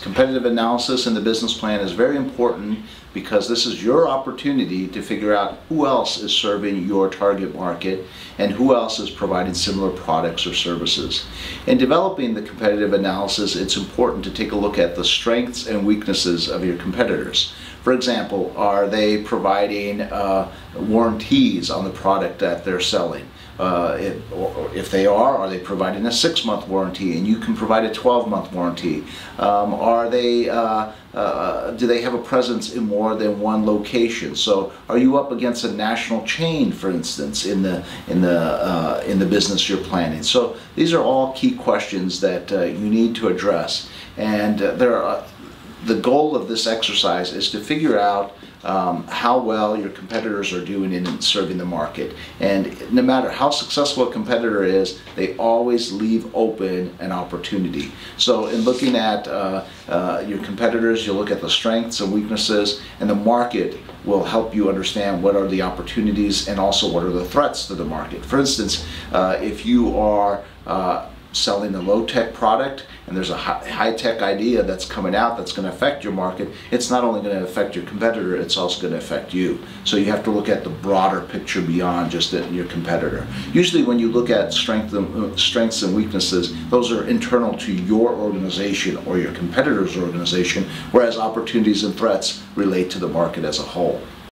Competitive analysis in the business plan is very important because this is your opportunity to figure out who else is serving your target market and who else is providing similar products or services. In developing the competitive analysis, it's important to take a look at the strengths and weaknesses of your competitors. For example, are they providing warranties on the product that they're selling? If they are they providing a 6-month warranty and you can provide a 12-month warranty? Do they have a presence in more than one location? So are you up against a national chain, for instance, in the business you're planning? So these are all key questions that you need to address, and the goal of this exercise is to figure out how well your competitors are doing in serving the market. And no matter how successful a competitor is, they always leave open an opportunity. So in looking at your competitors, you'll look at the strengths and weaknesses, and the market will help you understand what are the opportunities and also what are the threats to the market. For instance, if you are selling a low-tech product and there's a high-tech idea that's coming out that's going to affect your market, it's not only going to affect your competitor, it's also going to affect you. So you have to look at the broader picture beyond just your competitor. Usually when you look at strengths and weaknesses, those are internal to your organization or your competitor's organization, whereas opportunities and threats relate to the market as a whole.